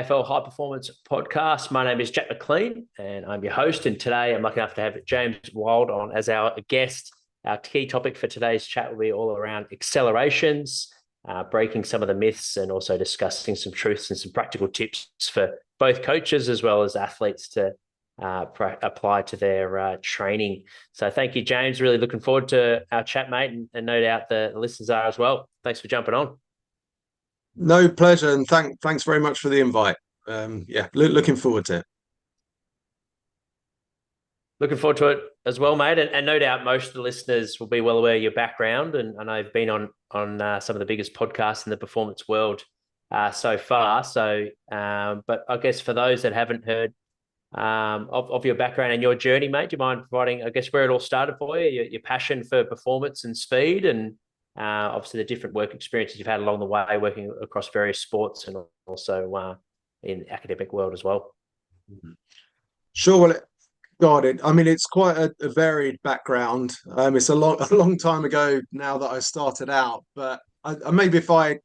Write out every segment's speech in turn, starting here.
FL High Performance Podcast. My name is Jack McLean and I'm your host. And today I'm lucky enough to have James Wild on as our guest. Our key topic for today's chat will be all around accelerations, breaking some of the myths and also discussing some truths and some practical tips for both coaches as well as athletes to apply to their training. So thank you, James. Really looking forward to our chat, mate, and no doubt the listeners are as well. Thanks for jumping on. No, pleasure, and thanks very much for the invite. Looking forward to it. Looking forward to it as well, mate. And no doubt most of the listeners will be well aware of your background. And I know you've been on some of the biggest podcasts in the performance world so far. But I guess for those that haven't heard of your background and your journey, mate, do you mind providing, I guess, where it all started for you, your passion for performance and speed, and obviously the different work experiences you've had along the way, working across various sports and also in the academic world as well? Sure. Well, got it. I mean, it's quite a varied background. It's a long time ago now that I started out, but maybe if I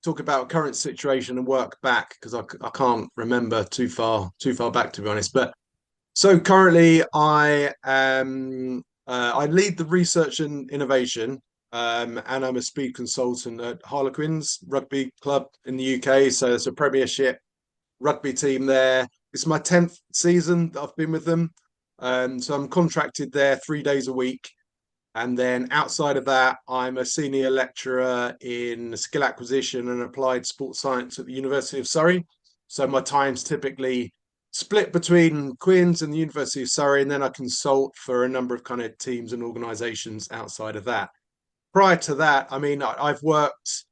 talk about current situation and work back, because I can't remember too far back, to be honest. But so currently I lead the research and innovation, and I'm a speed consultant at Harlequins Rugby Club in the UK. So it's a Premiership rugby team there. It's my 10th season that I've been with them. So I'm contracted there 3 days a week. And then outside of that, I'm a senior lecturer in skill acquisition and applied sports science at the University of Surrey. So my time's typically split between Queen's and the University of Surrey, and then I consult for a number of kind of teams and organizations outside of that. Prior to that, I mean, I've worked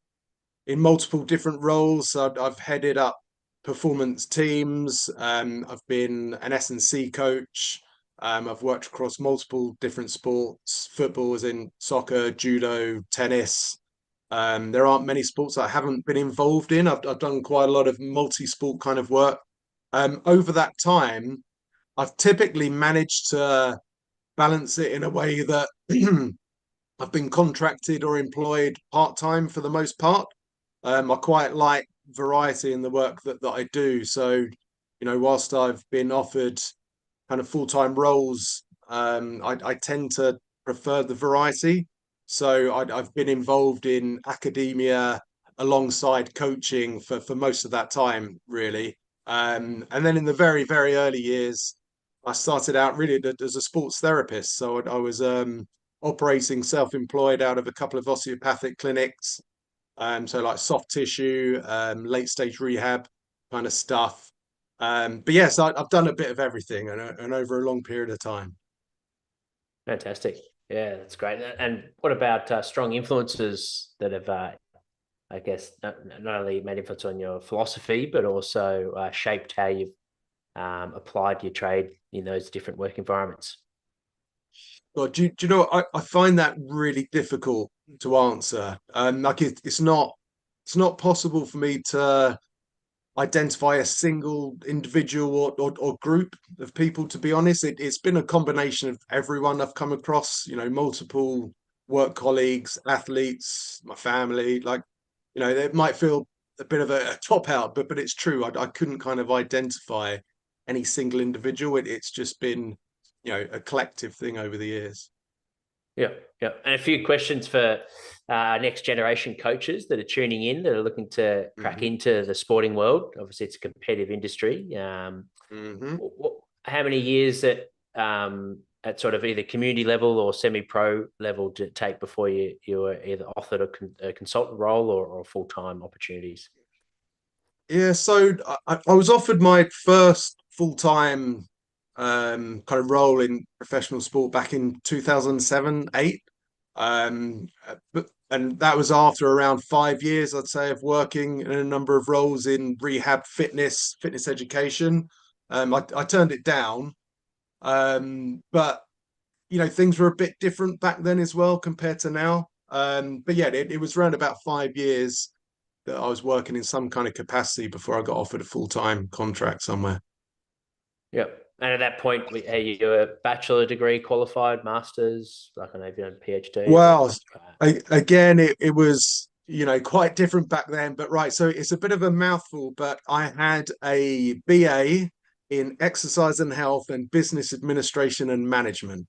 in multiple different roles. I've headed up performance teams. I've been an S&C coach. I've worked across multiple different sports, football as in soccer, judo, tennis. There aren't many sports that I haven't been involved in. I've done quite a lot of multi-sport kind of work. Over that time, I've typically managed to balance it in a way that I've been contracted or employed part-time for the most part. I quite like variety in the work that I do. So, whilst I've been offered kind of full-time roles, I tend to prefer the variety. So I've been involved in academia alongside coaching for most of that time, really. And then in the very, very early years, I started out really as a sports therapist. So I was operating self-employed out of a couple of osteopathic clinics. So like soft tissue, late stage rehab kind of stuff. But yes, I've done a bit of everything and over a long period of time. Fantastic. Yeah, that's great. And what about strong influences that have, I guess, not only made influence on your philosophy, but also shaped how you've applied your trade in those different work environments? Well, do you know, I find that really difficult to answer. It's not possible for me to identify a single individual or group of people, to be honest. It's been a combination of everyone I've come across, multiple work colleagues, athletes, my family. Like, it might feel a bit of a cop out, but it's true. I couldn't kind of identify any single individual. It's just been, a collective thing over the years. Yeah, yeah. And a few questions for next generation coaches that are tuning in, that are looking to crack into the sporting world. Obviously, it's a competitive industry. How many years at sort of either community level or semi-pro level did it take before you were either offered a consultant role or full-time opportunities? Yeah, so I was offered my first full-time kind of role in professional sport back in 2007, 8. And that was after around 5 years, I'd say, of working in a number of roles in rehab, fitness education. I turned it down, but things were a bit different back then as well compared to now. But yeah, it was around about 5 years that I was working in some kind of capacity before I got offered a full-time contract somewhere. Yeah. And at that point, are you a bachelor degree qualified, masters? Like I know you've done a PhD. Well, again, it was quite different back then. But right, so it's a bit of a mouthful, but I had a BA in exercise and health and business administration and management.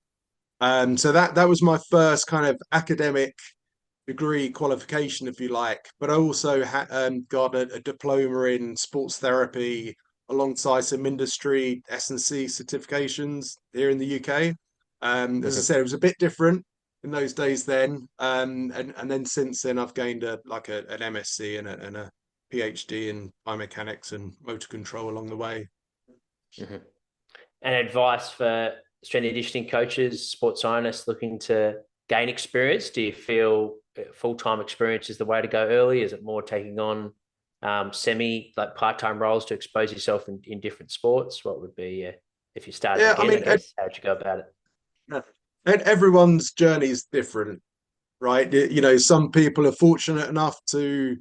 So that was my first kind of academic degree qualification, if you like. But I also got a diploma in sports therapy alongside some industry S&C certifications here in the UK. As I Mhm. said, it was a bit different in those days then, and then since then I've gained an MSc and a PhD in biomechanics and motor control along the way. Mhm. And advice for strength and conditioning coaches, sports scientists looking to gain experience? Do you feel full-time experience is the way to go early? Is it more taking on like part-time roles to expose yourself in different sports? What would be, if you started Yeah, I again, I mean, guess, how would you go about it? everyone's journey is different, right? Some people are fortunate enough to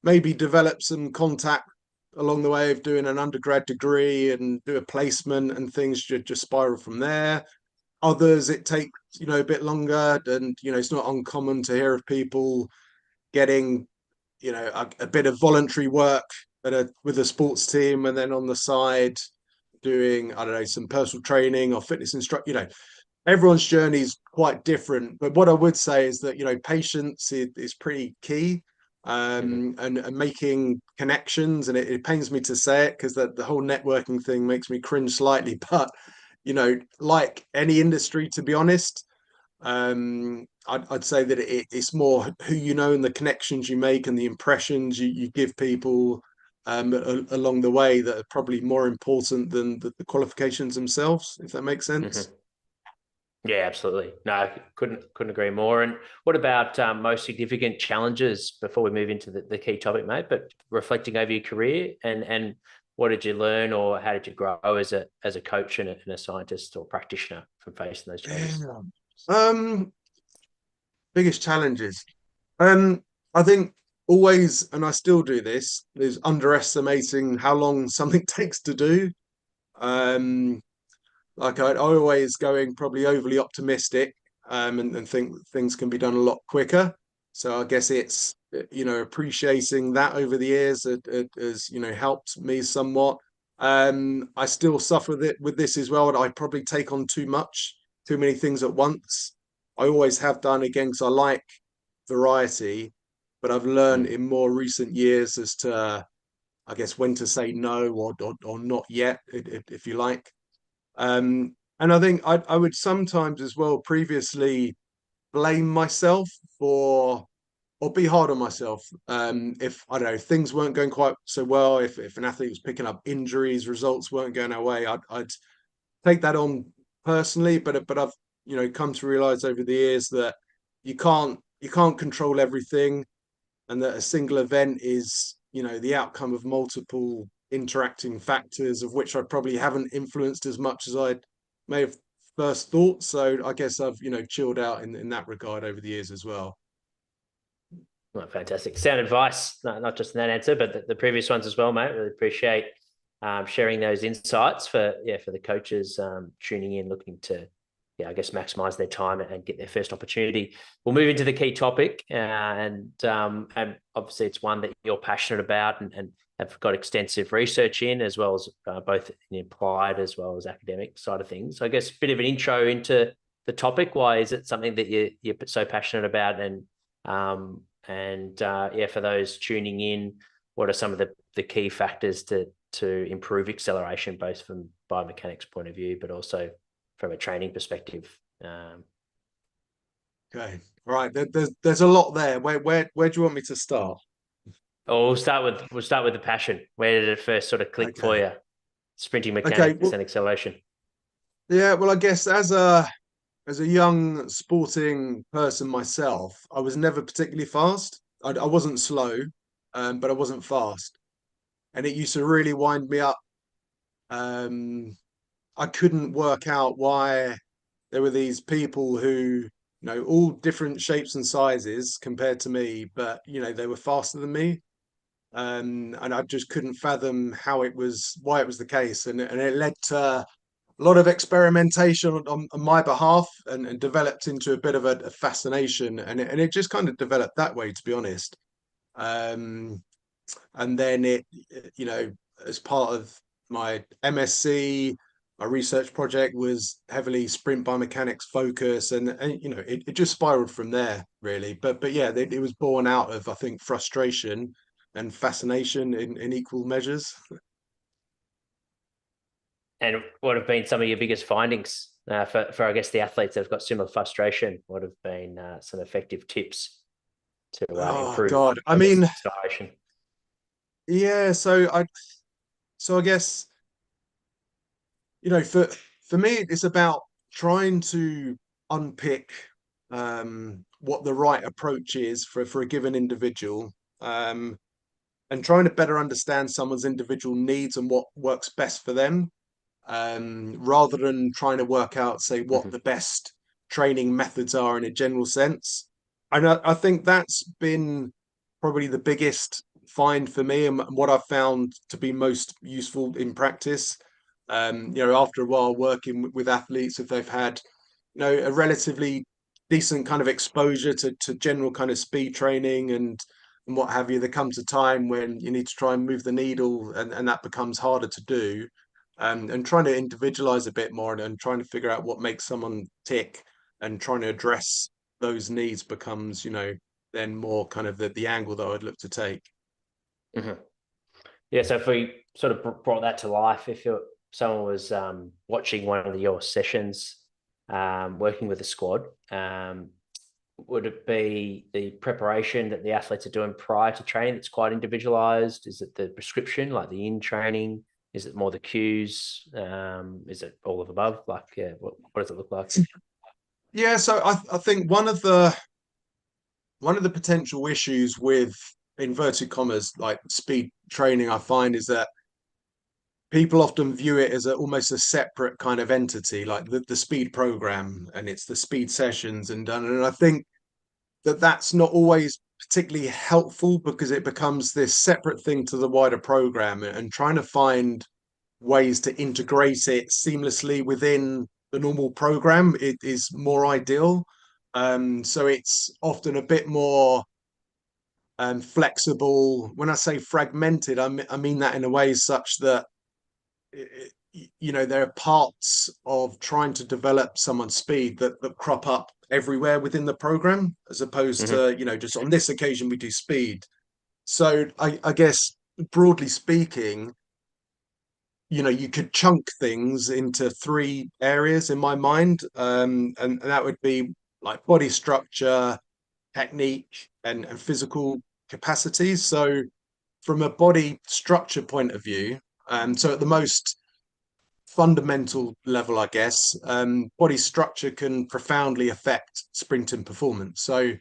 maybe develop some contact along the way of doing an undergrad degree and do a placement, and things just spiral from there. Others, it takes, a bit longer, and, it's not uncommon to hear of people getting, a bit of voluntary work with a sports team, and then on the side doing, I don't know, some personal training or fitness instruct. Everyone's journey is quite different. But what I would say is that, patience is pretty key, Mhm. and making connections. And it pains me to say it because the whole networking thing makes me cringe slightly. But, like any industry, to be honest, I'd say that it's more who you know and the connections you make and the impressions you give people along the way that are probably more important than the qualifications themselves, if that makes sense. Mhm. Yeah, absolutely. No, I couldn't agree more. And what about most significant challenges before we move into the key topic, mate? But reflecting over your career and what did you learn or how did you grow as a coach and a scientist or practitioner from facing those challenges? Yeah. Um, Biggest challenges. I think always, and I still do this, is underestimating how long something takes to do. Um, like I always going probably overly optimistic, and think things can be done a lot quicker. So I guess it's, appreciating that over the years, it has, helped me somewhat. I still suffer with this as well, and I probably take on too many things at once. I always have done, again, because I like variety, but I've learned Mm. in more recent years as to, I guess, when to say no, or not yet, if you like. And I think I would sometimes as well previously blame myself for, or be hard on myself. If, I don't know, things weren't going quite so well, if an athlete was picking up injuries, results weren't going our way, I'd take that on personally. But I've, come to realize over the years that you can't control everything, and that a single event is, the outcome of multiple interacting factors, of which I probably haven't influenced as much as I may have first thought. So I guess I've, chilled out in that regard over the years as well. Well, fantastic. Sound advice, not just in that answer, but the previous ones as well, mate. Really appreciate sharing those insights for the coaches tuning in, looking to, I guess, maximize their time and get their first opportunity. We'll move into the key topic, and obviously it's one that you're passionate about and have got extensive research in, as well as both in applied as well as academic side of things. So I guess a bit of an intro into the topic. Why is it something that you're so passionate about, and for those tuning in, what are some of the key factors to improve acceleration, both from biomechanics point of view, but also from a training perspective? Okay. All right. There's a lot there. Where do you want me to start? We'll start with the passion. Where did it first sort of click for Okay. you? Sprinting Okay. mechanics Well, and acceleration. yeah, well, I guess as a young sporting person myself, I was never particularly fast. I wasn't slow, but I wasn't fast, and it used to really wind me up. Um, I couldn't work out why there were these people who, all different shapes and sizes compared to me, but, they were faster than me. And I just couldn't fathom why it was the case. And it led to a lot of experimentation on my behalf, and developed into a bit of a fascination. And it just kind of developed that way, to be honest. And then as part of my MSc, my research project was heavily sprint biomechanics focus, and it just spiraled from there really. But yeah, it was born out of, I think, frustration and fascination in equal measures. And what have been some of your biggest findings for I guess the athletes that have got similar frustration? What have been some effective tips to Oh improve, God, I I guess, mean, acceleration? yeah. So I guess for me, it's about trying to unpick what the right approach is for a given individual, um, and trying to better understand someone's individual needs and what works best for them, rather than trying to work out, say, what Mm-hmm. the best training methods are in a general sense. And I think that's been probably the biggest find for me, and what I've found to be most useful in practice. After a while working with athletes, if they've had, a relatively decent kind of exposure to general kind of speed training and what have you, there comes a time when you need to try and move the needle, and that becomes harder to do. And trying to individualize a bit more, and trying to figure out what makes someone tick, and trying to address those needs becomes, then more kind of the angle that I'd look to take. Mm-hmm. Yeah, so if we sort of brought that to life, if someone was watching one of your sessions, working with a squad, would it be the preparation that the athletes are doing prior to training that's quite individualized? Is it the prescription, like the in training? Is it more the cues? Is it all of the above? Like, yeah, what does it look like? Yeah, so I think one of the potential issues with inverted commas like speed training, I find, is that people often view it as almost a separate kind of entity, like the speed program, and it's the speed sessions and done. And I think that's not always particularly helpful, because it becomes this separate thing to the wider program, and trying to find ways to integrate it seamlessly within the normal program, it is more ideal. So it's often a bit more flexible. When I say fragmented, I mean that in a way such that there are parts of trying to develop someone's speed that crop up everywhere within the program, as opposed Mm-hmm. to, just on this occasion we do speed. So I guess, broadly speaking, you could chunk things into three areas in my mind, and that would be like body structure, technique, and physical capacities. So from a body structure point of view, so at the most fundamental level, I guess, body structure can profoundly affect sprinting performance. So,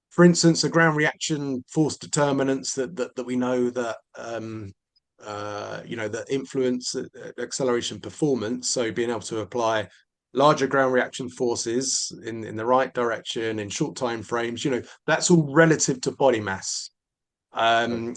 for instance, the ground reaction force determinants that we know that that influence acceleration performance. So, being able to apply larger ground reaction forces in the right direction in short time frames, that's all relative to body mass.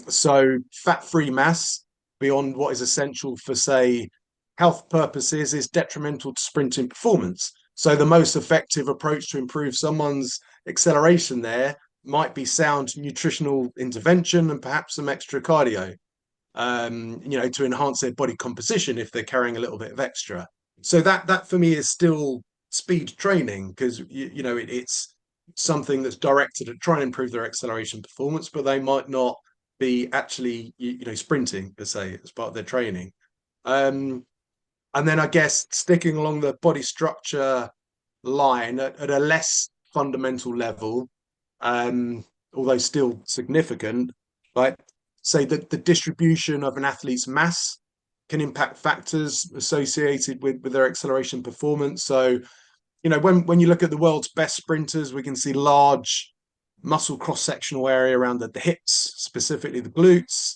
So fat-free mass beyond what is essential for, say, health purposes is detrimental to sprinting performance. So the most effective approach to improve someone's acceleration there might be sound nutritional intervention and perhaps some extra cardio, to enhance their body composition if they're carrying a little bit of extra. So that for me is still speed training, because it's something that's directed at trying to improve their acceleration performance, but they might not be actually sprinting per se as part of their training. And then I guess, sticking along the body structure line at a less fundamental level, although still significant, like, say that the distribution of an athlete's mass can impact factors associated with their acceleration performance. So, when you look at the world's best sprinters, we can see large muscle cross-sectional area around the hips, specifically the glutes,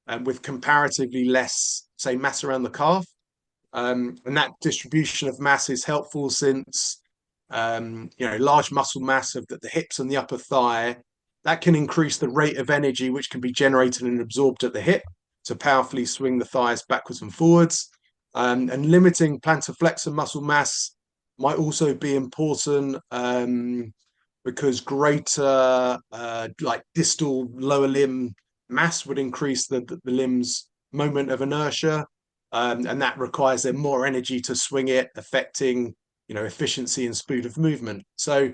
and with comparatively less, say, mass around the calf. And that distribution of mass is helpful since, large muscle mass of the hips and the upper thigh, that can increase the rate of energy which can be generated and absorbed at the hip to powerfully swing the thighs backwards and forwards. And limiting plantar flexor muscle mass might also be important, because greater like distal lower limb mass would increase the limb's moment of inertia, and that requires then more energy to swing it, affecting efficiency and speed of movement. So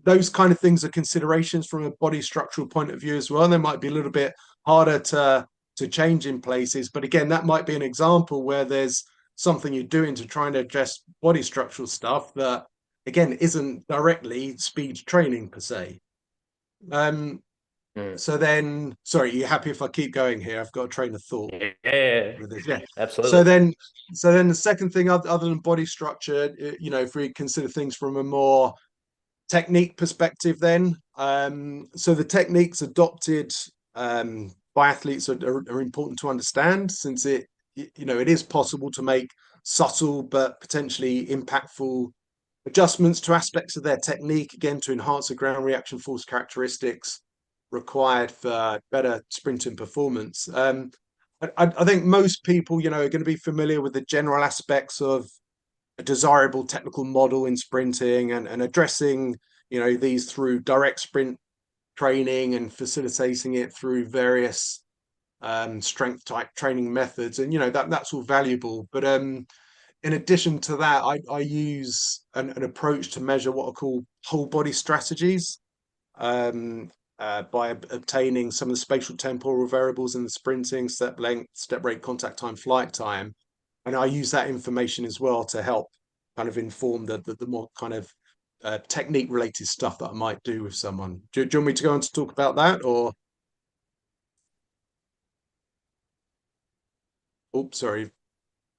those kind of things are considerations from a body structural point of view as well. They might be a little bit harder to change in places, but again, that might be an example where there's something you're doing to try and address body structural stuff that again isn't directly speed training per se. um Mm. so then, sorry, are you happy if I keep going here? I've got a train of thought Yeah, with this. Yeah. so absolutely. then so then the second thing, other than body structure, if we consider things from a more technique perspective, then so the techniques adopted by athletes are important to understand, since it is possible to make subtle but potentially impactful adjustments to aspects of their technique, again to enhance the ground reaction force characteristics required for better sprinting performance. I think most people are going to be familiar with the general aspects of a desirable technical model in sprinting, and addressing these through direct sprint training and facilitating it through various strength type training methods, and that's all valuable. But in addition to that, I use an approach to measure what are called whole body strategies, um, by obtaining some of the spatial temporal variables in the sprinting: step length, step rate, contact time, flight time. And I use that information as well to help kind of inform the more kind of technique related stuff that I might do with someone. Do you want me to go on to talk about that, or? Oops, sorry,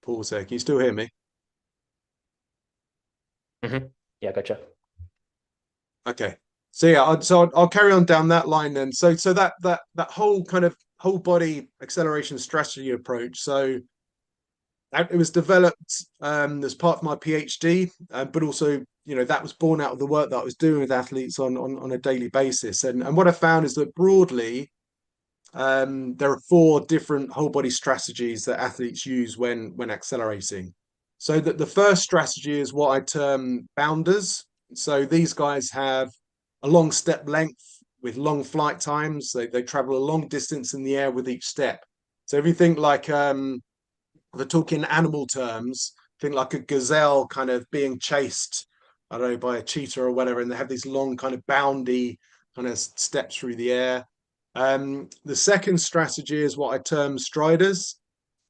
pause there. Can you still hear me? Hmm. Yeah, gotcha. Okay. So yeah, I'll carry on down that line then. So that whole kind of whole body acceleration strategy approach. So it was developed as part of my PhD, but also that was born out of the work that I was doing with athletes on a daily basis. And what I found is that broadly, there are four different whole body strategies that athletes use when accelerating. So that the first strategy is what I term bounders. So these guys have a long step length with long flight times. They travel a long distance in the air with each step. So if you think like, if we're talking animal terms, think like a gazelle kind of being chased, I don't know, by a cheetah or whatever, and they have these long kind of boundy kind of steps through the air. The second strategy is what I term striders.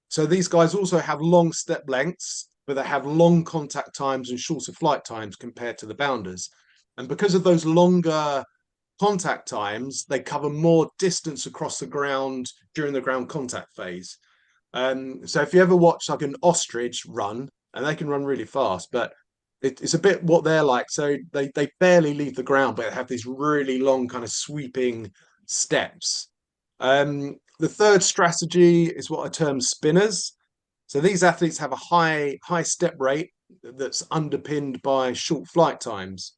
So these guys also have long step lengths, but they have long contact times and shorter flight times compared to the bounders. And because of those longer contact times, they cover more distance across the ground during the ground contact phase. So if you ever watch like an ostrich run, and they can run really fast, but it's a bit what they're like. So they barely leave the ground, but they have these really long kind of sweeping steps. The third strategy is what I term spinners. So these athletes have a high step rate that's underpinned by short flight times.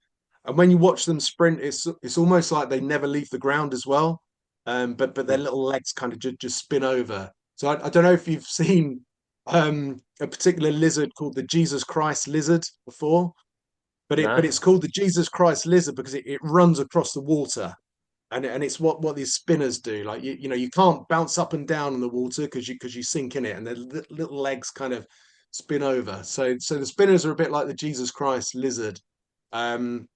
And when you watch them sprint, it's almost like they never leave the ground as well. But their little legs kind of just spin over. So I don't know if you've seen a particular lizard called the Jesus Christ lizard before, but No. it's called the Jesus Christ lizard because it runs across the water, and it's what these spinners do. Like you can't bounce up and down in the water because you sink in it, and their little legs kind of spin over. So the spinners are a bit like the Jesus Christ lizard. Um,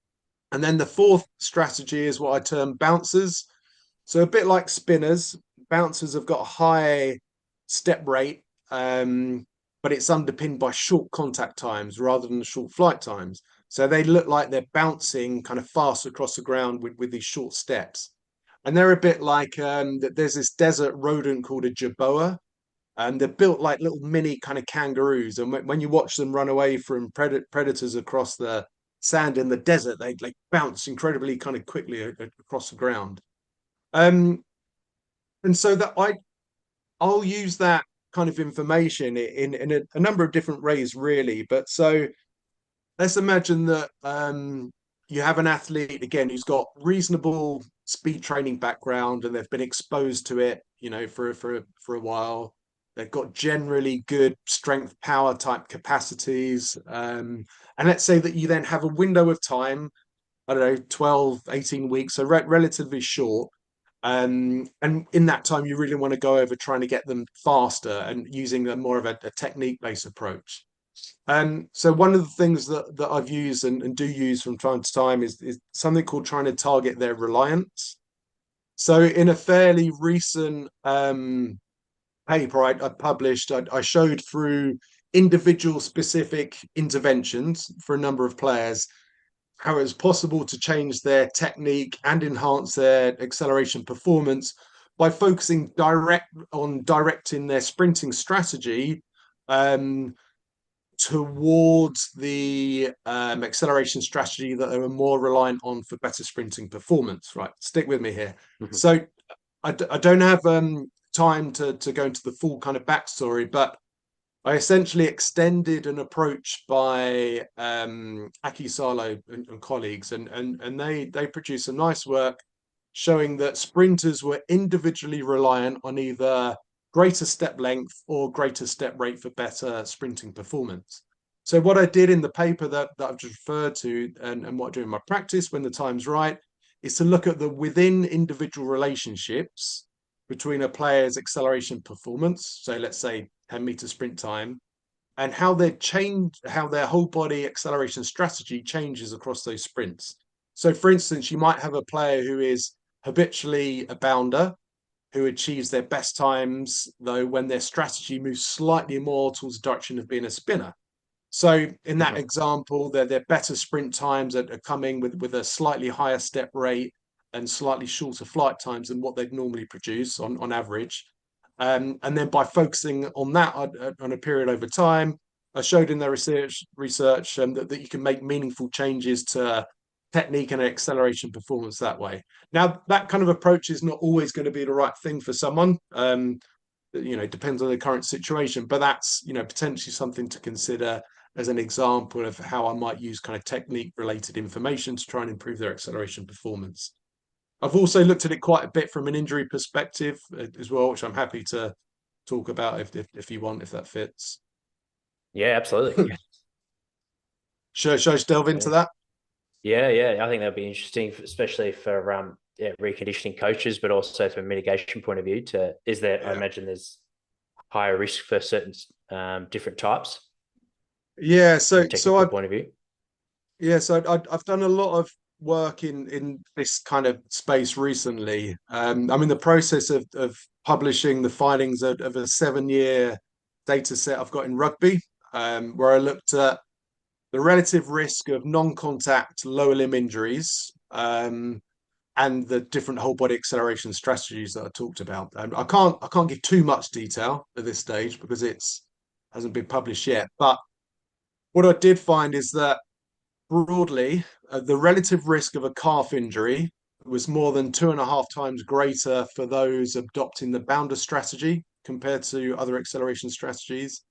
and then the fourth strategy is what I term bouncers. So a bit like spinners, bouncers have got a high step rate, but it's underpinned by short contact times rather than short flight times. So they look like they're bouncing kind of fast across the ground with these short steps. And they're a bit like, there's this desert rodent called a jerboa, and they're built like little mini kind of kangaroos. And when you watch them run away from predators across the sand in the desert, they like bounce incredibly kind of quickly across the ground. Um, and so that I'll use that kind of information in a number of different ways, really. But so let's imagine that you have an athlete again who's got reasonable speed training background, and they've been exposed to it, for a while. They've got generally good strength power type capacities, and let's say that you then have a window of time I don't know, 12, 18 weeks, so relatively short. And in that time, you really want to go over trying to get them faster and using more of a technique-based approach. So one of the things that I've used and do use from time to time is something called trying to target their reliance. So in a fairly recent paper I published, I showed through individual specific interventions for a number of players how it was possible to change their technique and enhance their acceleration performance by focusing directing their sprinting strategy um, towards the acceleration strategy that they were more reliant on for better sprinting performance. Right, stick with me here. Mhm. So I don't have time to go into the full kind of backstory, but I essentially extended an approach by Aki Salo and colleagues, and they produced some nice work showing that sprinters were individually reliant on either greater step length or greater step rate for better sprinting performance. So what I did in the paper that I've just referred to, and what I do in my practice when the time's right, is to look at the within individual relationships between a player's acceleration performance, so let's say 10-meter sprint time, and how they change, how their whole body acceleration strategy changes across those sprints. So, for instance, you might have a player who is habitually a bounder who achieves their best times, though, when their strategy moves slightly more towards the direction of being a spinner. So, in that Mhm. example, their better sprint times are coming with a slightly higher step rate and slightly shorter flight times than what they'd normally produce on average. And then by focusing on that on a period over time, I showed in their research that you can make meaningful changes to technique and acceleration performance that way. Now, that kind of approach is not always going to be the right thing for someone. Depends on the current situation, but that's, potentially something to consider as an example of how I might use kind of technique related information to try and improve their acceleration performance. I've also looked at it quite a bit from an injury perspective as well, which I'm happy to talk about if you want, if that fits. Yeah, absolutely. Should I just delve into Yeah. that? Yeah. I think that'd be interesting, especially for reconditioning coaches, but also from a mitigation point of view. Is there? I Yeah. imagine there's higher risk for certain different types Yeah. from So a so technical I've point of view. yeah, so I've done a lot of work in this kind of space recently. I'm in the process of publishing the findings of a 7-year data set I've got in rugby, where I looked at the relative risk of non-contact lower limb injuries, and the different whole body acceleration strategies that I talked about. I can't give too much detail at this stage because it's hasn't been published yet. But what I did find is that broadly, the relative risk of a calf injury was more than 2.5 times greater for those adopting the bounder strategy compared to other acceleration strategies,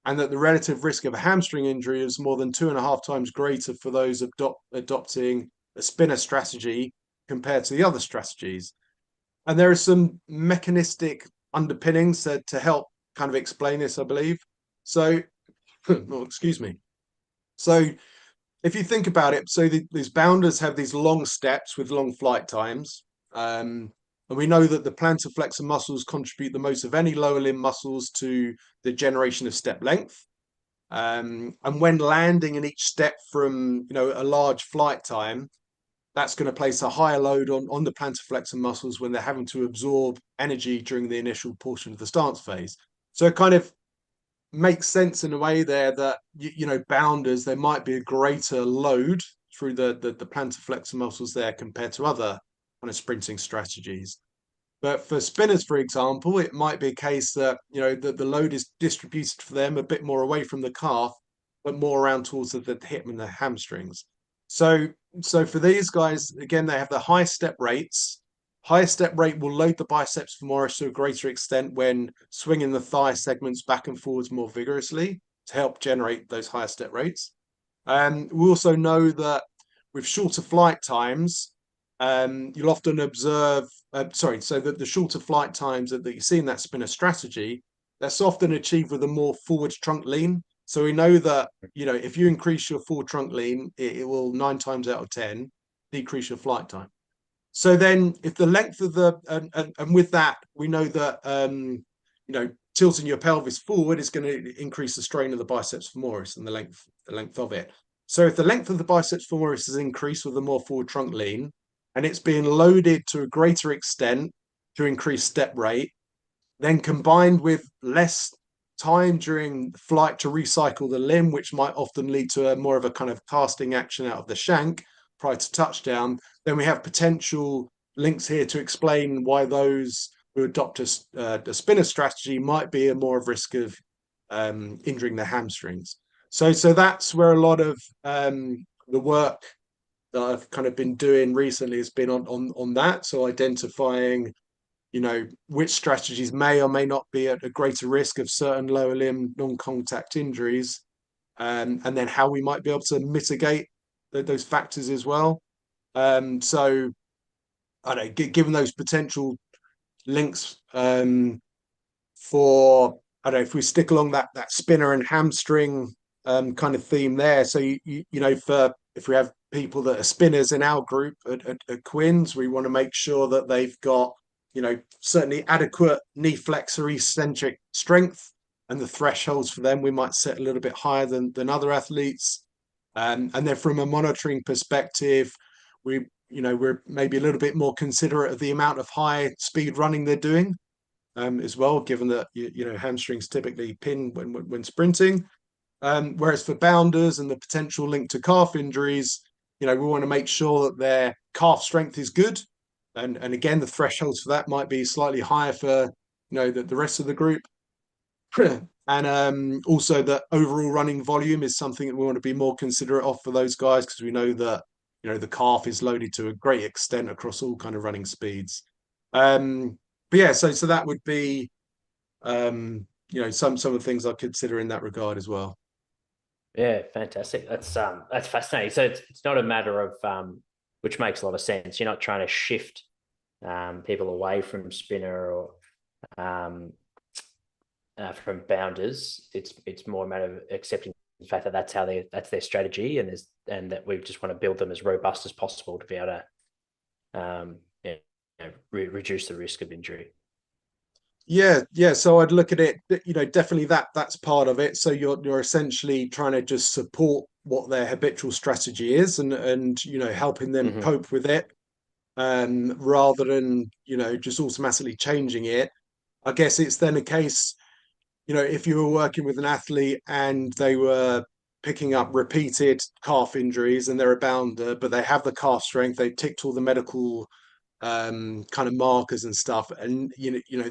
and that the relative risk of a hamstring injury is more than 2.5 times greater for those adopting a spinner strategy compared to the other strategies. And there are some mechanistic underpinnings to help kind of explain this, I believe. So, oh, excuse me. So, if you think about it, so these bounders have these long steps with long flight times. And we know that the plantar flexor muscles contribute the most of any lower limb muscles to the generation of step length. And when landing in each step from a large flight time, that's going to place a higher load on the plantar flexor muscles when they're having to absorb energy during the initial portion of the stance phase. So it kind of makes sense in a way there that bounders there might be a greater load through the plantar flexor muscles there compared to other kind of sprinting strategies. But for spinners, for example, it might be a case that the load is distributed for them a bit more away from the calf, but more around towards the hip and the hamstrings. So so for these guys, again, they have the high step rates. Higher step rate will load the biceps femoris to a greater extent when swinging the thigh segments back and forwards more vigorously to help generate those higher step rates. We also know that with shorter flight times, you'll often observe, so that the shorter flight times that you see in that spinner strategy, that's often achieved with a more forward trunk lean. So we know that, if you increase your forward trunk lean, it will 9 times out of 10 decrease your flight time. So then, if the length of the and with that, we know that tilting your pelvis forward is going to increase the strain of the biceps femoris and the length of it. So if the length of the biceps femoris is increased with a more forward trunk lean, and it's being loaded to a greater extent to increase step rate, then combined with less time during flight to recycle the limb, which might often lead to a more of a kind of casting action out of the shank prior to touchdown, then we have potential links here to explain why those who adopt a spinner strategy might be a more of risk of injuring their hamstrings. So that's where a lot of the work that I've kind of been doing recently has been on that. So identifying which strategies may or may not be at a greater risk of certain lower limb non-contact injuries, and then how we might be able to mitigate those factors as well. So I don't know, given those potential links for I don't know if we stick along that spinner and hamstring kind of theme there. So for if we have people that are spinners in our group at Quins, we want to make sure that they've got certainly adequate knee flexor eccentric strength, and the thresholds for them we might set a little bit higher than other athletes. And then from a monitoring perspective, we're maybe a little bit more considerate of the amount of high speed running they're doing as well, given that hamstrings typically pin when sprinting. Whereas for bounders and the potential link to calf injuries, we want to make sure that their calf strength is good. And again, the thresholds for that might be slightly higher for the rest of the group. And also that overall running volume is something that we want to be more considerate of for those guys, because we know that the calf is loaded to a great extent across all kind of running speeds. But yeah, so that would be some of the things I consider in that regard as well. Yeah, fantastic. That's fascinating. So it's not a matter of which makes a lot of sense. You're not trying to shift people away from spinner or from bounders. It's more a matter of accepting the fact that that's their strategy, and that we just want to build them as robust as possible to be able to reduce the risk of injury. Yeah. So I'd look at it, definitely that's part of it. So you're essentially trying to just support what their habitual strategy is, and helping them cope with it, rather than just automatically changing it. I guess it's then a case, if you were working with an athlete and they were picking up repeated calf injuries and they're a bounder, but they have the calf strength, they ticked all the medical kind of markers and stuff, and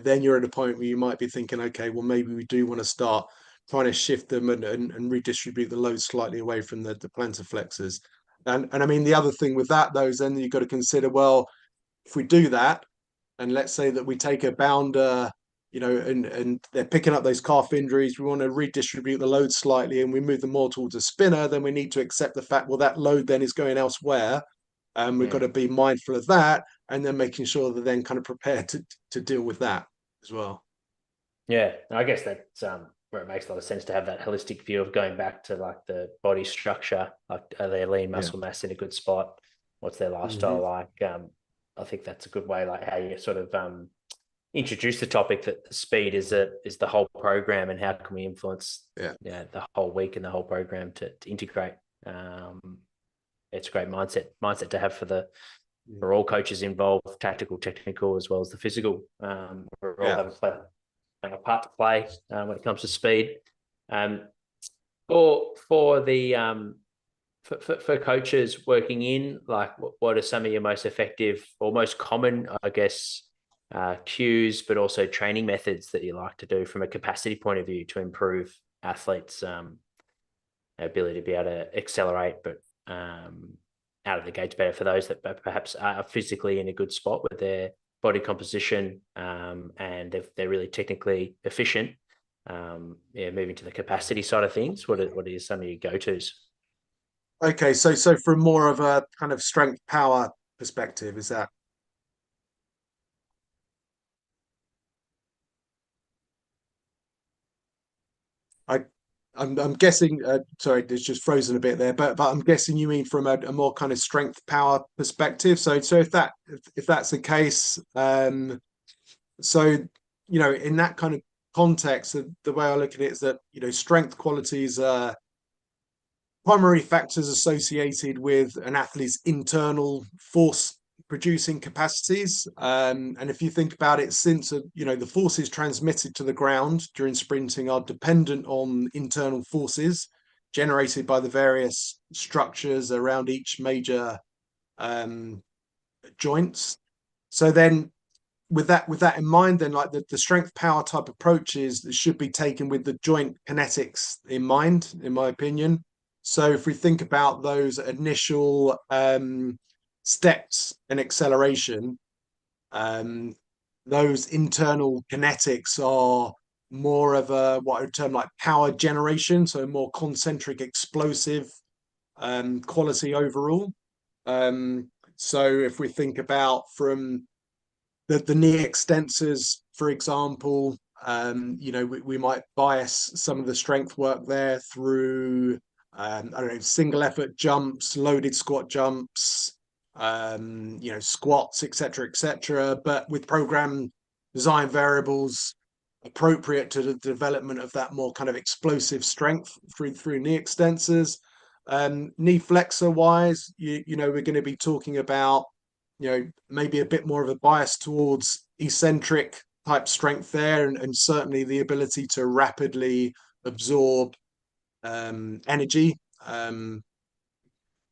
then you're at a point where you might be thinking, okay, well maybe we do want to start trying to shift them and redistribute the load slightly away from the plantar flexors. And I mean, the other thing with that though is then you've got to consider, well, if we do that, and let's say that we take a bounder, and they're picking up those calf injuries, we want to redistribute the load slightly and we move them more towards a spinner, then we need to accept the fact, well, that load then is going elsewhere. And we've got to be mindful of that, and then making sure they're then kind of prepared to deal with that as well. Yeah, I guess that's where it makes a lot of sense to have that holistic view of going back to like the body structure, like are their lean muscle mass in a good spot? What's their lifestyle like? I think that's a good way, like how you sort of introduce the topic that speed is the whole program, and how can we influence the whole week and the whole program to integrate. It's a great mindset to have for all coaches involved, tactical, technical, as well as the physical. We all have a part to play when it comes to speed. For coaches working in, like, what are some of your most effective or most common, I guess, cues, but also training methods that you like to do from a capacity point of view to improve athletes' ability to be able to accelerate, but out of the gates better for those that perhaps are physically in a good spot with their body composition, and they're really technically efficient. Moving to the capacity side of things, what are some of your go-tos? Okay, so from more of a kind of strength power perspective, is that? I'm guessing. Sorry, it's just frozen a bit there, but I'm guessing you mean from a more kind of strength power perspective. So if that's the case, so in that kind of context, the way I look at it is that strength qualities are primary factors associated with an athlete's internal force producing capacities. And if you think about it, since the forces transmitted to the ground during sprinting are dependent on internal forces generated by the various structures around each major um, joints. So then with that in mind, then like the strength power type approaches that should be taken with the joint kinetics in mind, in my opinion. So if we think about those initial steps in acceleration, um, those internal kinetics are more of a what I would term like power generation, so more concentric explosive quality overall. So if we think about from the knee extensors, for example, we might bias some of the strength work there through, I don't know, single effort jumps, loaded squat jumps, squats, etc. But with program design variables appropriate to the development of that more kind of explosive strength through knee extensors. Knee flexor wise, we're going to be talking about maybe a bit more of a bias towards eccentric type strength there, and certainly the ability to rapidly absorb energy.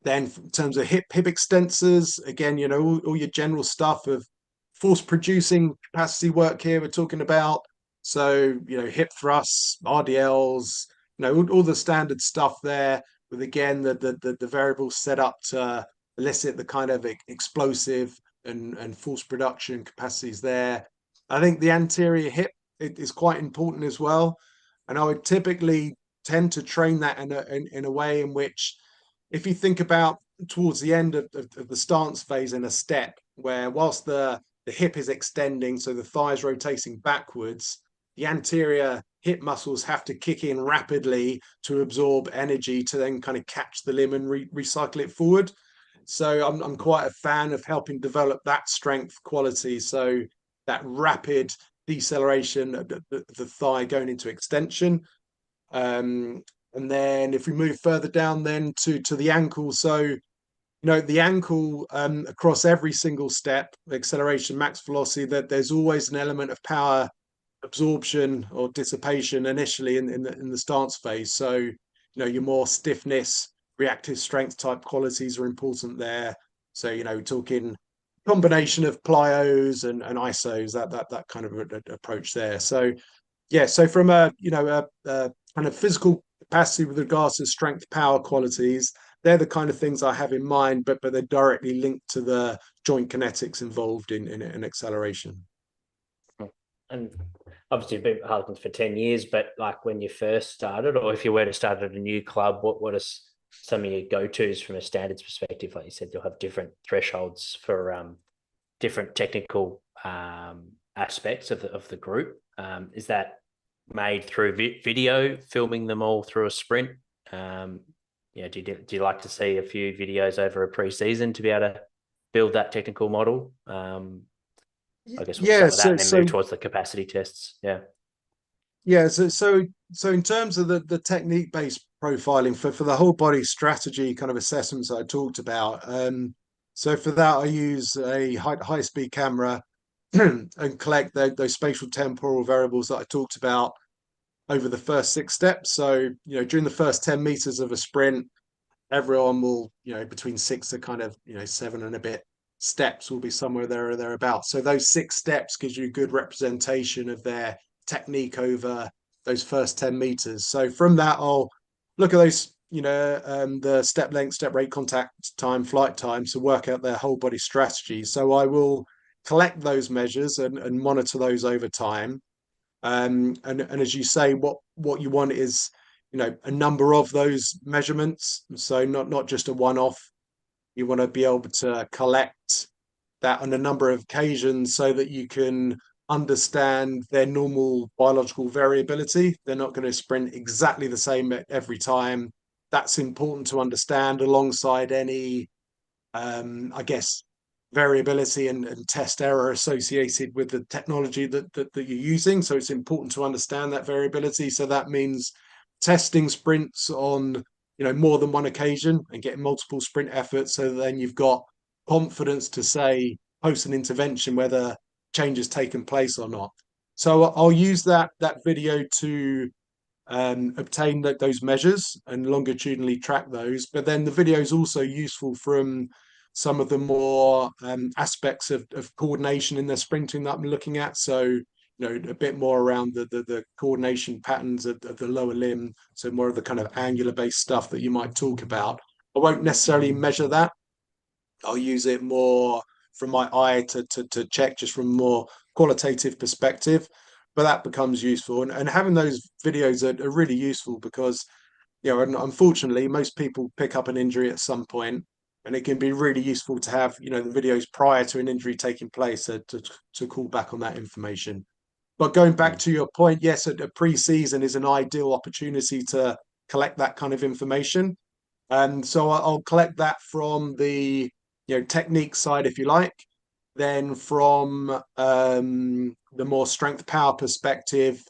Then in terms of hip extensors, again, all your general stuff of force producing capacity work here we're talking about. So, hip thrusts, RDLs, all the standard stuff there, with again the variables set up to elicit the kind of explosive and force production capacities there. I think the anterior hip is quite important as well. And I would typically tend to train that in a way in which, if you think about towards the end of the stance phase in a step, where whilst the hip is extending, so the thigh is rotating backwards, the anterior hip muscles have to kick in rapidly to absorb energy to then kind of catch the limb and recycle it forward. So I'm quite a fan of helping develop that strength quality. So that rapid deceleration of the thigh going into extension. And then if we move further down then to the ankle, so the ankle across every single step, acceleration, max velocity, that there's always an element of power absorption or dissipation initially in the stance phase. So your more stiffness, reactive strength type qualities are important there. So talking combination of plyos and isos, that kind of approach there. So yeah, so from a kind of physical capacity with regards to strength power qualities, they're the kind of things I have in mind, but they're directly linked to the joint kinetics involved in acceleration. And obviously you've been at Harlequins for 10 years, but like when you first started, or if you were to start at a new club, what are some of your go-tos from a standards perspective? Like you said, you'll have different thresholds for different technical aspects of the group. Is that made through video, filming them all through a sprint? Do you like to see a few videos over a pre-season to be able to build that technical model? I guess we'll Yeah, start with that and then move towards the capacity tests. Yeah. Yeah, so in terms of the technique based profiling for the whole body strategy kind of assessments I talked about, so for that I use a high speed camera and collect those spatial temporal variables that I talked about over the first 6 steps. So during the first 10 meters of a sprint, everyone will between 6 to kind of 7 and a bit steps will be somewhere there or thereabouts. So those 6 steps gives you a good representation of their technique over those first 10 meters. So from that, I'll look at those, the step length, step rate, contact time, flight time, to work out their whole body strategy. So I will collect those measures and monitor those over time. And as you say, what you want is a number of those measurements. So not just a one-off. You want to be able to collect that on a number of occasions so that you can understand their normal biological variability. They're not going to sprint exactly the same every time. That's important to understand alongside any, I guess, variability and test error associated with the technology that you're using. So it's important to understand that variability. So that means testing sprints on more than one occasion and getting multiple sprint efforts, so then you've got confidence to say post an intervention whether change has taken place or not. So I'll use that video to obtain those measures and longitudinally track those. But then the video is also useful from some of the more aspects of coordination in the sprinting that I'm looking at. So, a bit more around the coordination patterns of the lower limb. So more of the kind of angular based stuff that you might talk about. I won't necessarily measure that. I'll use it more from my eye to check just from a more qualitative perspective. But that becomes useful. And having those videos are really useful because, unfortunately, most people pick up an injury at some point, and it can be really useful to have, the videos prior to an injury taking place to call back on that information. But going back to your point, yes, a pre-season is an ideal opportunity to collect that kind of information. And so I'll collect that from the technique side, if you like. Then from the more strength power perspective,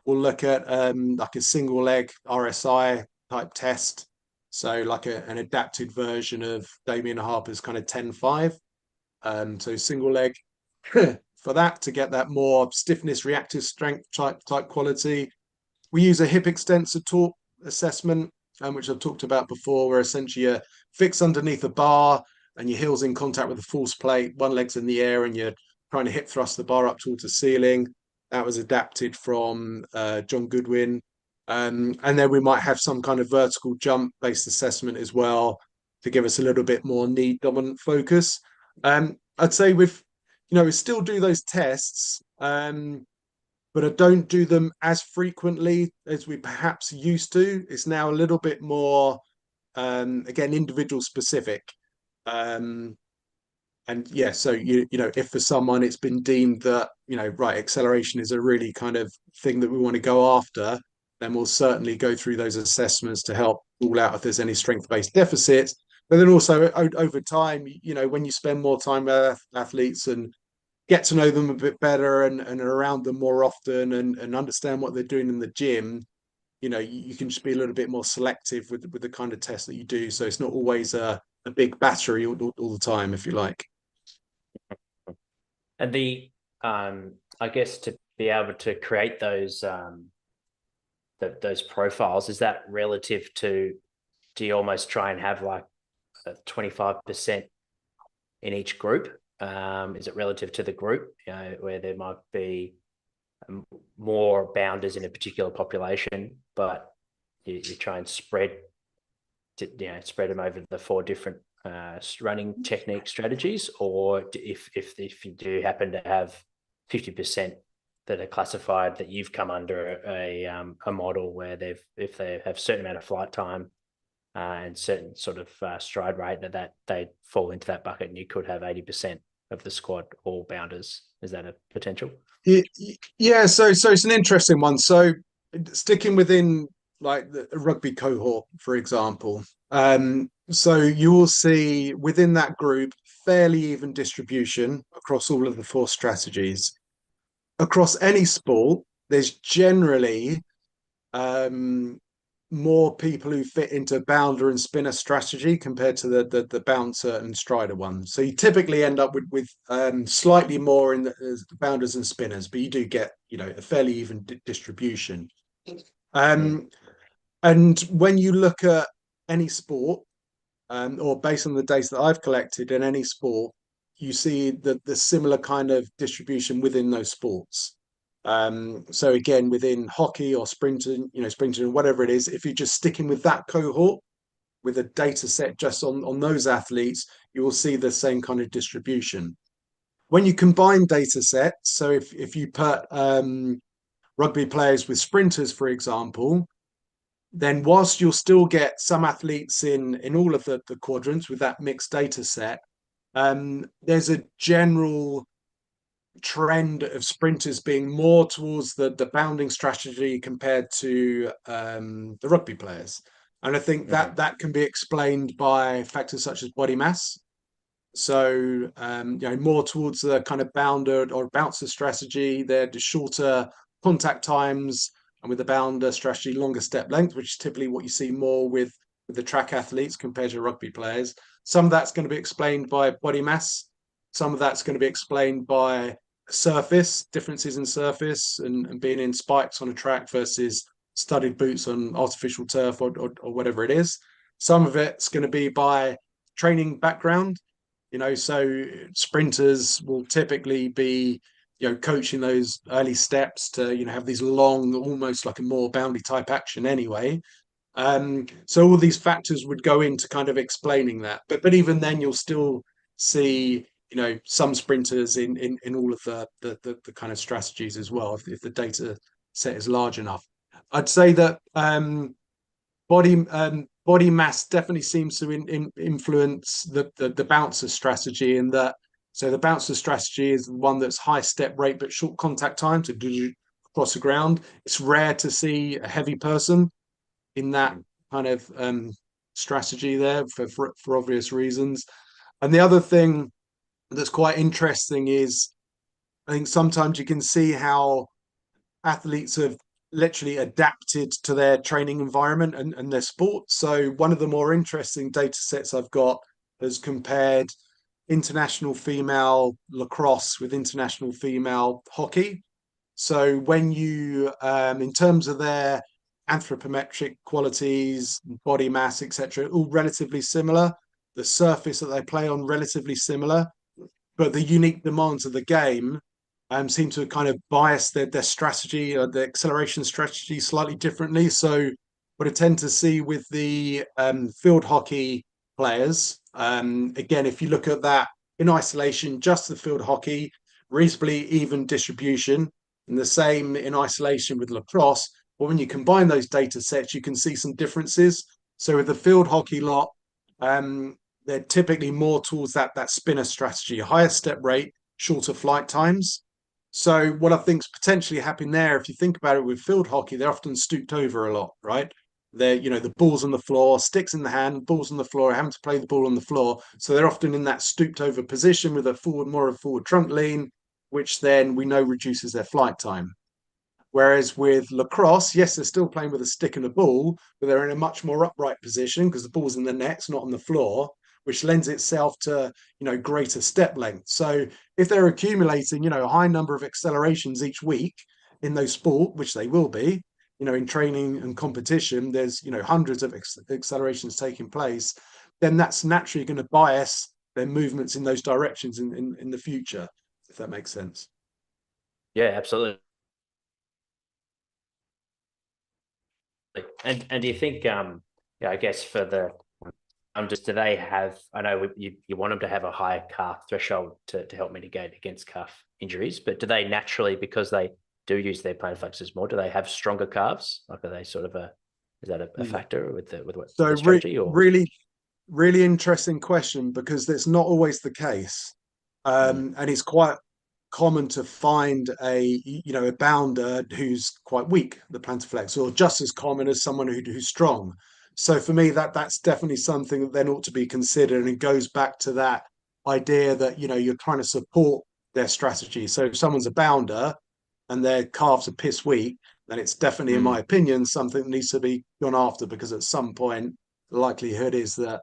we'll look at like a single leg RSI type test. So like an adapted version of Damien Harper's kind of 10-5. So single leg for that to get that more stiffness reactive strength type quality. We use a hip extensor torque assessment, which I've talked about before, where essentially you're fixed underneath a bar and your heel's in contact with the force plate, one leg's in the air, and you're trying to hip thrust the bar up towards the ceiling. That was adapted from John Goodwin. And then we might have some kind of vertical jump based assessment as well to give us a little bit more knee dominant focus. I'd say we still do those tests, but I don't do them as frequently as we perhaps used to. It's now a little bit more, again, individual specific. And yeah, so if for someone it's been deemed that right, acceleration is a really kind of thing that we want to go after, then we'll certainly go through those assessments to help rule out if there's any strength-based deficits. But then also over time, when you spend more time with athletes and get to know them a bit better and around them more often and understand what they're doing in the gym, you can just be a little bit more selective with the kind of tests that you do. So it's not always a big battery all the time, if you like. And I guess to be able to create those profiles, is that relative to, do you almost try and have like 25% in each group? Is it relative to the group, where there might be more bounders in a particular population, but you try and spread them over the 4 different running technique strategies? Or if you do happen to have 50% that are classified, that you've come under a model where if they have a certain amount of flight time and certain sort of stride rate, that they fall into that bucket, and you could have 80% of the squad all bounders. Is that a potential? Yeah, so it's an interesting one. So sticking within like the rugby cohort, for example, so you will see within that group fairly even distribution across all of the 4 strategies. Across any sport, there's generally more people who fit into bounder and spinner strategy compared to the bouncer and strider one. So you typically end up with slightly more in the bounders and spinners, but you do get a fairly even distribution. And when you look at any sport, or based on the data that I've collected in any sport, you see the similar kind of distribution within those sports. So again, within hockey or sprinting, sprinting, whatever it is, if you're just sticking with that cohort with a data set just on those athletes, you will see the same kind of distribution. When you combine data sets, so if you put rugby players with sprinters, for example, then whilst you'll still get some athletes in all of the quadrants with that mixed data set, there's a general trend of sprinters being more towards the bounding strategy compared to the rugby players. And I think that that can be explained by factors such as body mass. So more towards the kind of bounder or bouncer strategy, they're the shorter contact times, and with the bounder strategy, longer step length, which is typically what you see more with the track athletes compared to rugby players. Some of that's going to be explained by body mass. Some of that's going to be explained by surface, differences in surface, and being in spikes on a track versus studded boots on artificial turf or whatever it is. Some of it's going to be by training background. So sprinters will typically be, coaching those early steps to, have these long, almost like a more boundy type action anyway. So all these factors would go into kind of explaining that. But even then, you'll still see, some sprinters in all of the kind of strategies as well, if the data set is large enough. I'd say that body mass definitely seems to influence the bouncer strategy, in that, so the bouncer strategy is the one that's high step rate but short contact time to do across the ground. It's rare to see a heavy person in that kind of strategy there for obvious reasons. And the other thing that's quite interesting is, I think sometimes you can see how athletes have literally adapted to their training environment and their sport. So one of the more interesting data sets I've got has compared international female lacrosse with international female hockey. So when you, in terms of their anthropometric qualities, body mass, etc., all relatively similar. The surface that they play on relatively similar, but the unique demands of the game seem to kind of bias their strategy or the acceleration strategy slightly differently. So what I tend to see with the field hockey players, again, if you look at that in isolation, just the field hockey, reasonably even distribution, and the same in isolation with lacrosse. But when you combine those data sets, you can see some differences. So with the field hockey lot, they're typically more towards that spinner strategy, a higher step rate, shorter flight times. So what I think's potentially happening there, if you think about it with field hockey, they're often stooped over a lot, right? They're, the ball's on the floor, sticks in the hand, ball's on the floor, having to play the ball on the floor. So they're often in that stooped over position with more of a forward trunk lean, which then we know reduces their flight time. Whereas with lacrosse, yes, they're still playing with a stick and a ball, but they're in a much more upright position because the ball's in the nets, not on the floor, which lends itself to, greater step length. So if they're accumulating, a high number of accelerations each week in those sport, which they will be, in training and competition, there's, hundreds of accelerations taking place, then that's naturally going to bias their movements in those directions in the future, if that makes sense. Yeah, absolutely. And do you think, I guess for the just do they have? I know you want them to have a higher calf threshold to help mitigate against calf injuries, but do they naturally, because they do use their plantar flexors more, do they have stronger calves? Like, are they sort of is that a factor with the strategy? Or really interesting question, because that's not always the case, and it's quite common to find a bounder who's quite weak, the plantar flexor, or just as common as someone who's strong. So for me, that's definitely something that then ought to be considered, and it goes back to that idea that you're trying to support their strategy. So if someone's a bounder and their calves are piss weak, then it's definitely, in my opinion, something that needs to be gone after, because at some point the likelihood is that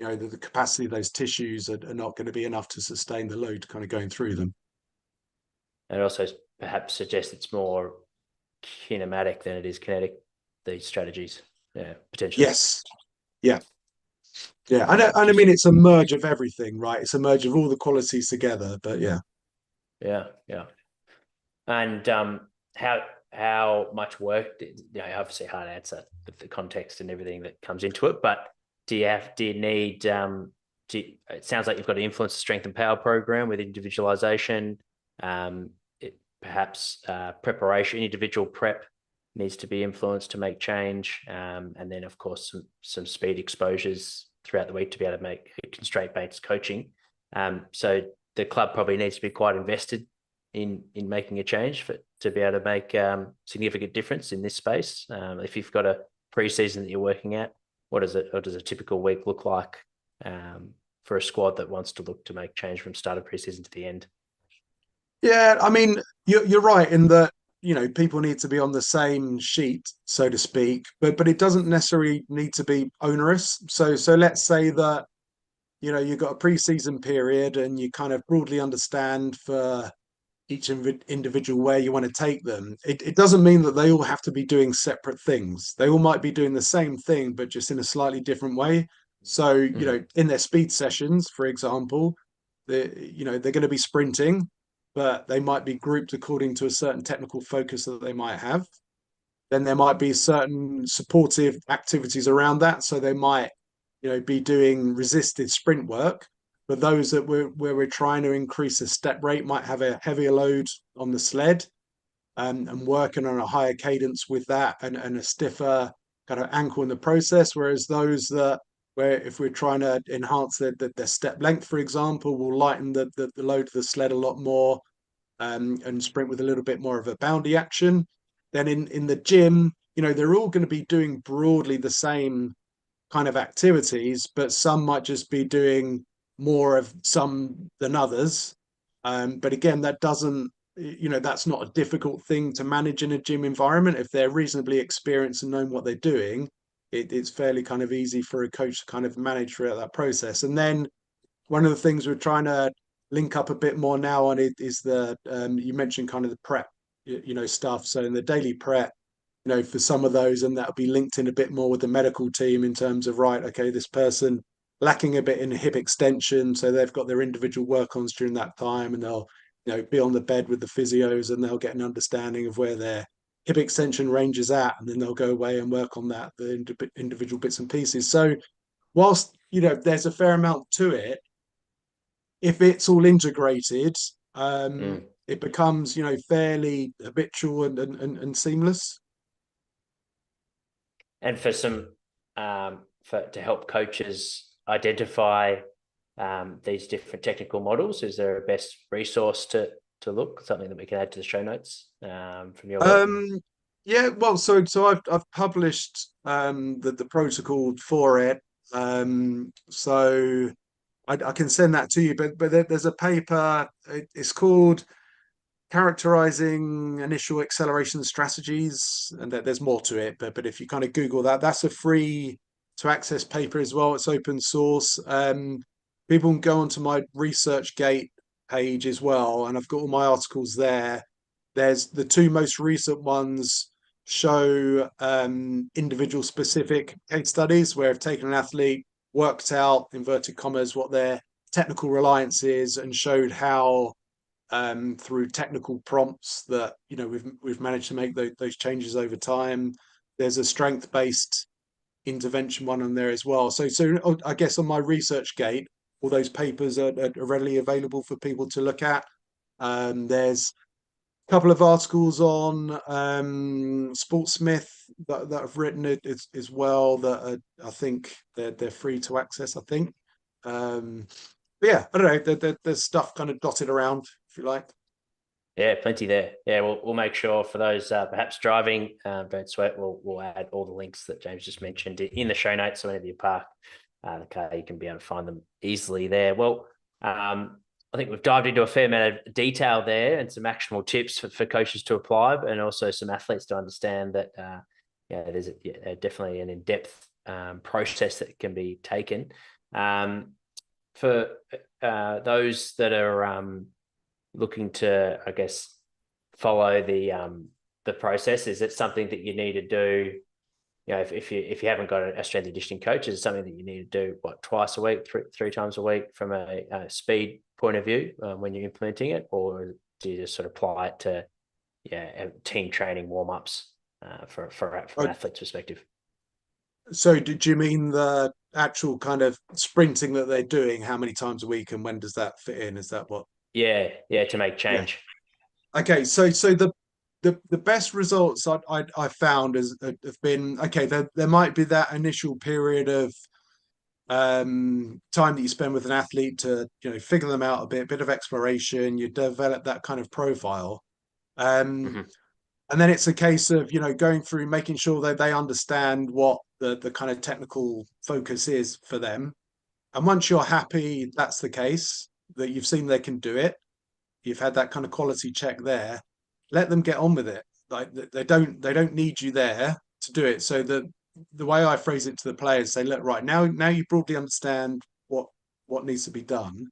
the capacity of those tissues are not going to be enough to sustain the load kind of going through them. And also perhaps suggest it's more kinematic than it is kinetic, these strategies. Yeah, potentially. Yes. Yeah. Yeah. I mean, it's a merge of everything, right? It's a merge of all the qualities together, but yeah. Yeah. Yeah. And how much work, obviously hard to answer with the context and everything that comes into it, but do you need, it sounds like you've got to influence the strength and power program with individualization, perhaps preparation, individual prep needs to be influenced to make change, and then of course some speed exposures throughout the week to be able to make constraint based coaching. So the club probably needs to be quite invested in making a change to be able to make significant difference in this space? If you've got a pre-season that you're working at, what does a typical week look like for a squad that wants to look to make change from start of pre-season to the end? Yeah, I mean, you're right in that, people need to be on the same sheet, so to speak, but it doesn't necessarily need to be onerous. So let's say that, you've got a pre-season period and you kind of broadly understand for each individual where you want to take them. It doesn't mean that they all have to be doing separate things. They all might be doing the same thing, but just in a slightly different way. So, in their speed sessions, for example, they're going to be sprinting, but they might be grouped according to a certain technical focus that they might have. Then there might be certain supportive activities around that. So they might, be doing resisted sprint work. But those where we're trying to increase the step rate might have a heavier load on the sled, and working on a higher cadence with that, and a stiffer kind of ankle in the process. Whereas those that where if we're trying to enhance their step length, for example, will lighten the load of the sled a lot more, and sprint with a little bit more of a boundy action. Then in the gym, they're all going to be doing broadly the same kind of activities, but some might just be doing more of some than others. But again, that doesn't, that's not a difficult thing to manage in a gym environment. If they're reasonably experienced and knowing what they're doing, it's fairly kind of easy for a coach to kind of manage throughout that process. And then one of the things we're trying to link up a bit more now on it is the you mentioned kind of the prep, stuff. So in the daily prep, for some of those, and that'll be linked in a bit more with the medical team in terms of, right, okay, this person lacking a bit in hip extension, so they've got their individual work-ons during that time, and they'll be on the bed with the physios, and they'll get an understanding of where their hip extension range is at, and then they'll go away and work on that, the individual bits and pieces. So whilst there's a fair amount to it, if it's all integrated, it becomes fairly habitual and seamless. And for some to help coaches identify these different technical models, is there a best resource to look, something that we can add to the show notes from your work? Yeah, well, so I've published the protocol for it. So I can send that to you, but there's a paper. It's called Characterizing Initial Acceleration Strategies, and there's more to it. But if you kind of Google that, that's a free to access paper as well. It's open source. People can go onto my ResearchGate page as well, and I've got all my articles there. There's the two most recent ones show individual specific case studies where I've taken an athlete, worked out, inverted commas, what their technical reliance is, and showed how through technical prompts that we've managed to make those changes over time. There's a strength-based intervention one on there as well. So I guess on my ResearchGate, all those papers are readily available for people to look at. There's a couple of articles on Sportsmith that I've written it as well that I think they're free to access, I think. But yeah, I don't know. There's stuff kind of dotted around, if you like. Yeah, plenty there. Yeah, we'll make sure for those perhaps driving, don't sweat. We'll add all the links that James just mentioned in the show notes. So whenever you park the car, you can be able to find them easily there. Well, I think we've dived into a fair amount of detail there and some actionable tips for coaches to apply, and also some athletes to understand that there's definitely an in-depth process that can be taken. For those that are looking to, I guess, follow the process, is it something that you need to do? If you haven't got a strength and conditioning coach, is it something that you need to do twice a week, three times a week from a speed point of view when you're implementing it, or do you just sort of apply it to team training warm-ups from an athlete's perspective? So do you mean the actual kind of sprinting that they're doing? How many times a week, and when does that fit in? Is that what? Yeah, to make change. Yeah. Okay, so the best results I found have been, okay, there might be that initial period of time that you spend with an athlete to figure them out a bit of exploration. You develop that kind of profile. Um, Hmm. and then it's a case of going through making sure that they understand what the kind of technical focus is for them. And once you're happy that's the case, that you've seen they can do it, you've had that kind of quality check there, let them get on with it. Like they don't need you there to do it. So the way I phrase it to the players, say, look, right now you broadly understand what needs to be done.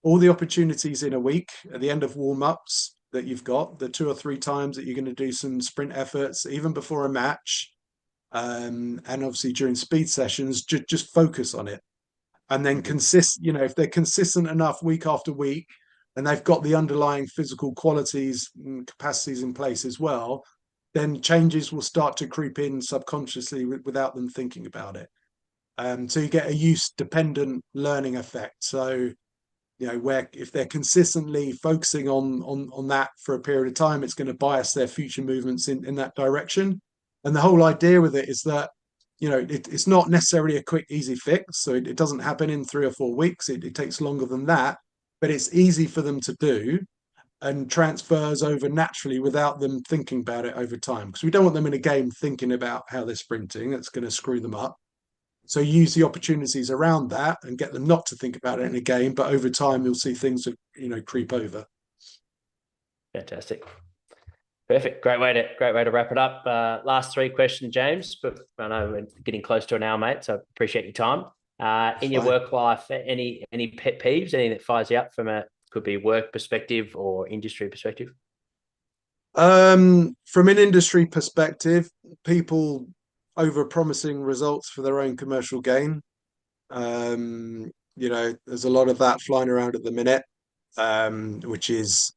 All the opportunities in a week at the end of warm-ups that you've got, the 2 or 3 times that you're going to do some sprint efforts, even before a match, and obviously during speed sessions, just focus on it. And then Hmm. if they're consistent enough week after week, and they've got the underlying physical qualities and capacities in place as well, then changes will start to creep in subconsciously without them thinking about it. So you get a use dependent learning effect. So where if they're consistently focusing on that for a period of time, it's going to bias their future movements in that direction. And the whole idea with it is that it's not necessarily a quick easy fix, so it doesn't happen in 3 or 4 weeks. It takes longer than that, but it's easy for them to do and transfers over naturally without them thinking about it over time, because we don't want them in a game thinking about how they're sprinting. That's going to screw them up. So use the opportunities around that and get them not to think about it in a game. But over time, you'll see things creep over. Fantastic. Perfect. Great way to wrap it up. Last three questions, James, but I know we're getting close to an hour, mate. So appreciate your time. In your Fine. work life, any pet peeves, anything that fires you up from a could be work perspective or industry perspective? From an industry perspective, people over promising results for their own commercial gain. There's a lot of that flying around at the minute, which is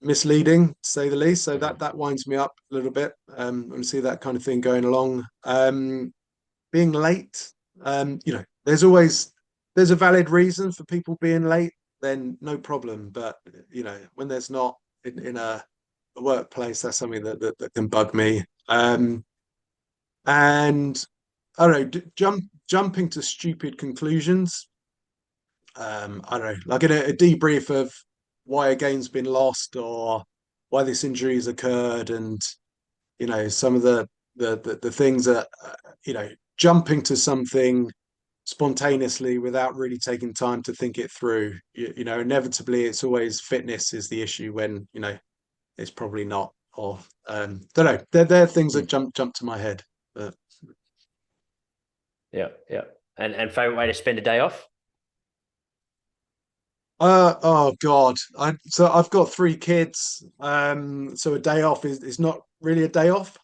misleading to say the least. So Hmm. that winds me up a little bit. And see that kind of thing going along. Being late, there's a valid reason for people being late, then no problem. But when there's not in a workplace, that's something that can bug me. And I don't know, jumping to stupid conclusions. I don't know, like in a debrief of why a game's been lost or why this injury has occurred, and some of the things that jumping to something spontaneously without really taking time to think it through. Inevitably, it's always fitness is the issue when it's probably not. Or don't know. They're things that jump to my head. But Yeah, yeah. And favorite way to spend a day off? oh God. So I've got 3 kids. So a day off is not really a day off.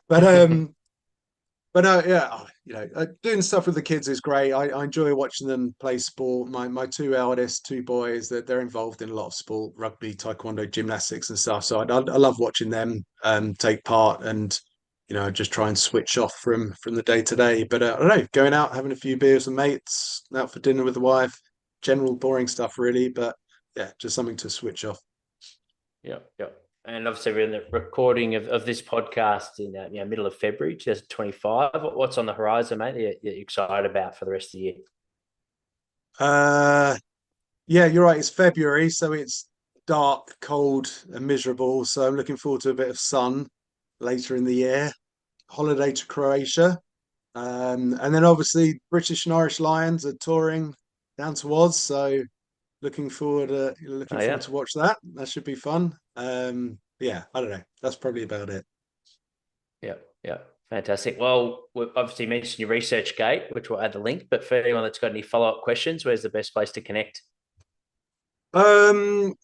But yeah, doing stuff with the kids is great. I enjoy watching them play sport. My 2 eldest 2 boys, they're involved in a lot of sport, rugby, taekwondo, gymnastics, and stuff. So I love watching them take part, and just try and switch off from the day to day. But I don't know, going out, having a few beers with mates, out for dinner with the wife, general boring stuff really. But yeah, just something to switch off. Yeah, yeah. And obviously, we're in the recording of this podcast in middle of February 2025. What's on the horizon, mate, that you're excited about for the rest of the year? Uh, Yeah, you're right. It's February, so it's dark, cold, and miserable. So I'm looking forward to a bit of sun later in the year. Holiday to Croatia, and then obviously British and Irish Lions are touring down to Oz. So looking Oh, forward yeah. to watch that. That should be fun. Yeah, I don't know. That's probably about it. Yeah, yeah. Fantastic. Well, we've obviously mentioned your research gate, which we'll add the link. But for anyone that's got any follow-up questions, where's the best place to connect? Um,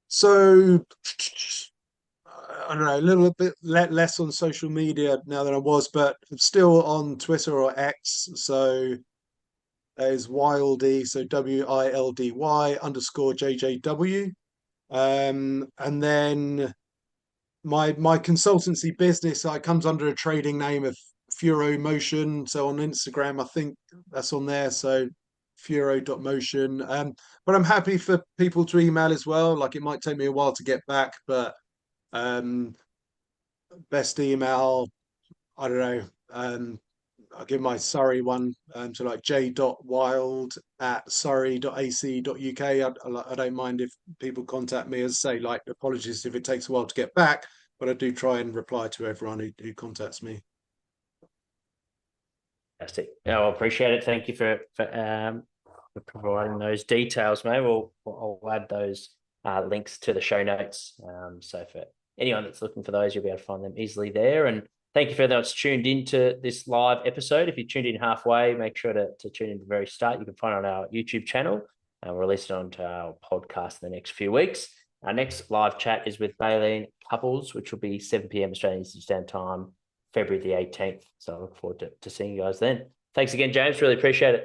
so I don't know, a little bit less on social media now than I was, but still on Twitter or X. So there's Wildy, so WILDY_JJW. And then my consultancy business comes under a trading name of Furo Motion. So on Instagram, I think that's on there. So furo.motion. But I'm happy for people to email as well. Like it might take me a while to get back, but um, best email, I don't know. I'll give my Surrey one to like j.wild@surrey.ac.uk. I don't mind if people contact me. As I say, like, apologies if it takes a while to get back, but I do try and reply to everyone who contacts me. Fantastic. Yeah, I appreciate it. Thank you for providing those details, mate. I'll add those links to the show notes. So for anyone that's looking for those, you'll be able to find them easily there. And thank you for those tuned into this live episode. If you tuned in halfway, make sure to tune in at the very start. You can find it on our YouTube channel. We'll release it onto our podcast in the next few weeks. Our next live chat is with Baleen Couples, which will be 7 p.m. Australian Eastern Standard Time, February the 18th. So I look forward to seeing you guys then. Thanks again, James. Really appreciate it.